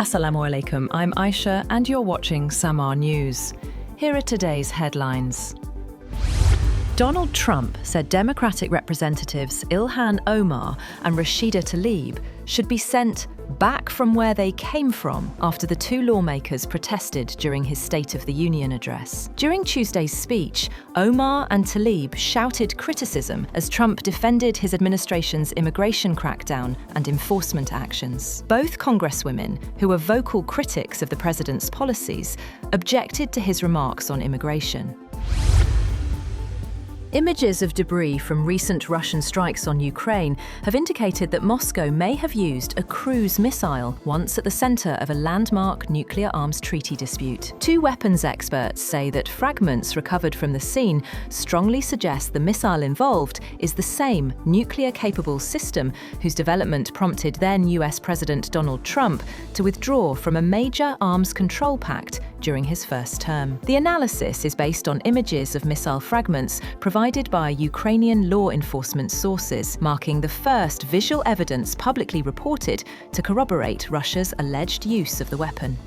Assalamu alaikum, I'm Aisha and you're watching Samar News. Here are today's headlines. Donald Trump said Democratic representatives Ilhan, Omar and Rashida Tlaib should be sent back from where they came from after the two lawmakers protested during his State of the Union address. During Tuesday's speech, Omar and Tlaib shouted criticism as Trump defended his administration's immigration crackdown and enforcement actions. Both congresswomen, who were vocal critics of the president's policies, objected to his remarks on immigration. Images of debris from recent Russian strikes on Ukraine have indicated that Moscow may have used a cruise missile once at the centre of a landmark nuclear arms treaty dispute. Two weapons experts say that fragments recovered from the scene strongly suggest the missile involved is the same nuclear-capable system whose development prompted then US President Donald Trump to withdraw from a major arms control pact during his first term. The analysis is based on images of missile fragments provided by Ukrainian law enforcement sources, marking the first visual evidence publicly reported to corroborate Russia's alleged use of the weapon.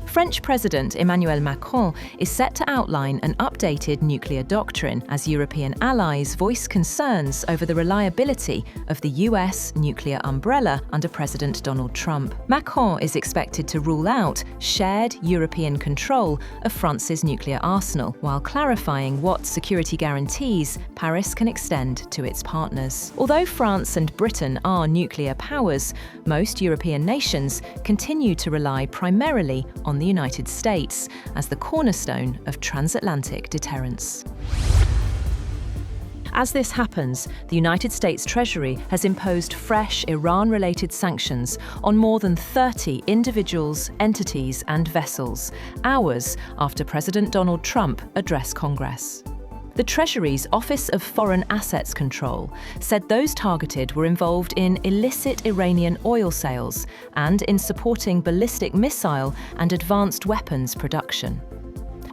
French President Emmanuel Macron is set to outline an updated nuclear doctrine as European allies voice concerns over the reliability of the US nuclear umbrella under President Donald Trump. Macron is expected to rule out shared European control of France's nuclear arsenal, while clarifying what security guarantees Paris can extend to its partners. Although France and Britain are nuclear powers, most European nations continue to rely primarily on the United States as the cornerstone of transatlantic deterrence. As this happens, the United States Treasury has imposed fresh Iran-related sanctions on more than 30 individuals, entities and vessels, hours after President Donald Trump addressed Congress. The Treasury's Office of Foreign Assets Control said those targeted were involved in illicit Iranian oil sales and in supporting ballistic missile and advanced weapons production.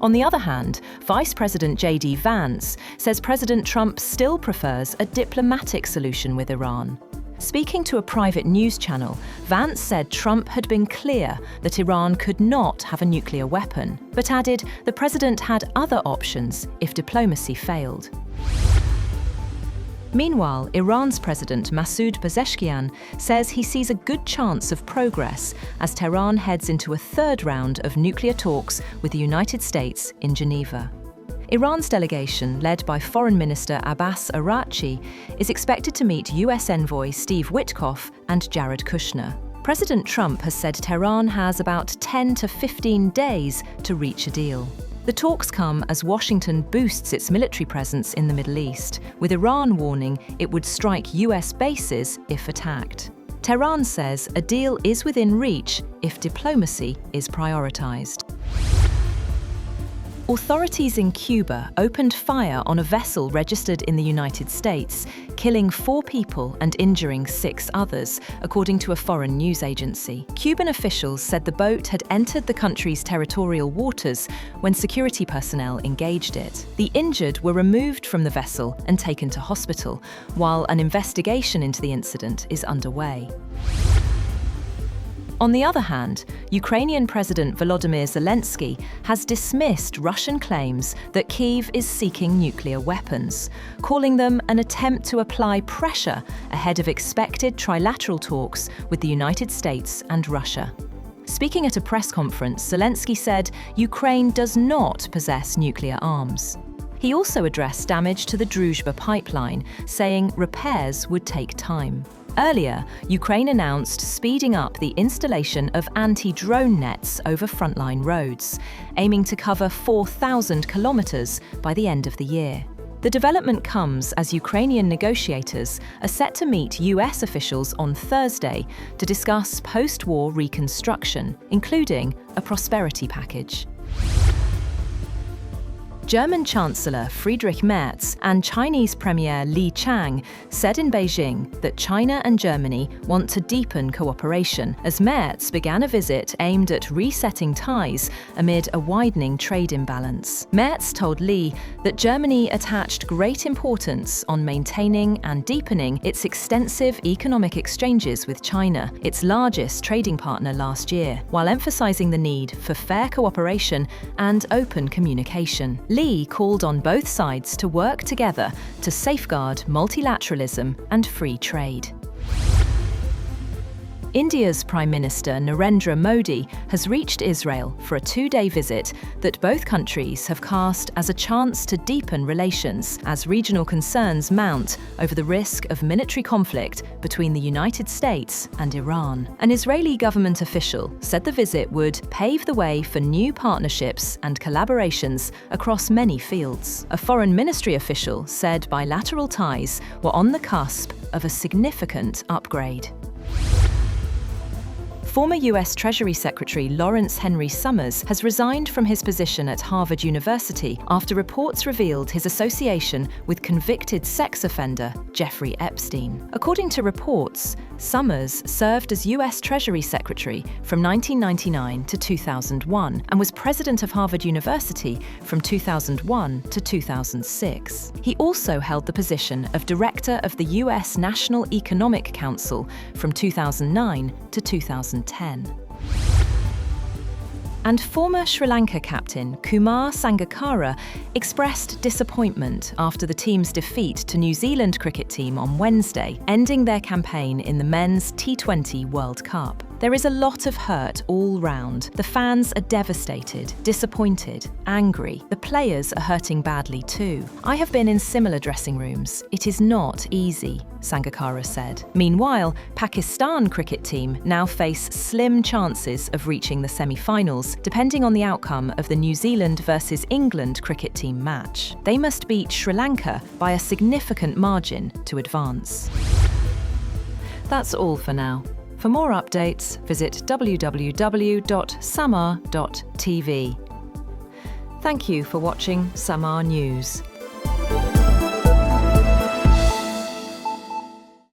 On the other hand, Vice President J.D. Vance says President Trump still prefers a diplomatic solution with Iran. Speaking to a private news channel, Vance said Trump had been clear that Iran could not have a nuclear weapon, but added the president had other options if diplomacy failed. Meanwhile, Iran's President Masoud Pezeshkian says he sees a good chance of progress as Tehran heads into a third round of nuclear talks with the United States in Geneva. Iran's delegation, led by Foreign Minister Abbas Araghchi, is expected to meet US envoy Steve Witkoff and Jared Kushner. President Trump has said Tehran has about 10 to 15 days to reach a deal. The talks come as Washington boosts its military presence in the Middle East, with Iran warning it would strike US bases if attacked. Tehran says a deal is within reach if diplomacy is prioritized. Authorities in Cuba opened fire on a vessel registered in the United States, killing 4 people and injuring 6 others, according to a foreign news agency. Cuban officials said the boat had entered the country's territorial waters when security personnel engaged it. The injured were removed from the vessel and taken to hospital, while an investigation into the incident is underway. On the other hand, Ukrainian President Volodymyr Zelensky has dismissed Russian claims that Kyiv is seeking nuclear weapons, calling them an attempt to apply pressure ahead of expected trilateral talks with the United States and Russia. Speaking at a press conference, Zelensky said Ukraine does not possess nuclear arms. He also addressed damage to the Druzhba pipeline, saying repairs would take time. Earlier, Ukraine announced speeding up the installation of anti-drone nets over frontline roads, aiming to cover 4,000 kilometers by the end of the year. The development comes as Ukrainian negotiators are set to meet US officials on Thursday to discuss post-war reconstruction, including a prosperity package. German Chancellor Friedrich Merz and Chinese Premier Li Qiang said in Beijing that China and Germany want to deepen cooperation, as Merz began a visit aimed at resetting ties amid a widening trade imbalance. Merz told Li that Germany attached great importance on maintaining and deepening its extensive economic exchanges with China, its largest trading partner last year, while emphasizing the need for fair cooperation and open communication. Li called on both sides to work together to safeguard multilateralism and free trade. India's Prime Minister Narendra Modi has reached Israel for a 2-day visit that both countries have cast as a chance to deepen relations as regional concerns mount over the risk of military conflict between the United States and Iran. An Israeli government official said the visit would pave the way for new partnerships and collaborations across many fields. A foreign ministry official said bilateral ties were on the cusp of a significant upgrade. Former US Treasury Secretary Lawrence Henry Summers has resigned from his position at Harvard University after reports revealed his association with convicted sex offender Jeffrey Epstein. According to reports, Summers served as US Treasury Secretary from 1999 to 2001 and was president of Harvard University from 2001 to 2006. He also held the position of director of the US National Economic Council from 2009 to 2010. And former Sri Lanka captain Kumar Sangakkara expressed disappointment after the team's defeat to New Zealand cricket team on Wednesday, ending their campaign in the Men's T20 World Cup. There is a lot of hurt all round. The fans are devastated, disappointed, angry. The players are hurting badly too. I have been in similar dressing rooms. It is not easy, Sangakkara said. Meanwhile, Pakistan cricket team now face slim chances of reaching the semi-finals, depending on the outcome of the New Zealand versus England cricket team match. They must beat Sri Lanka by a significant margin to advance. That's all for now. For more updates, visit www.samar.tv. Thank you for watching Samar News.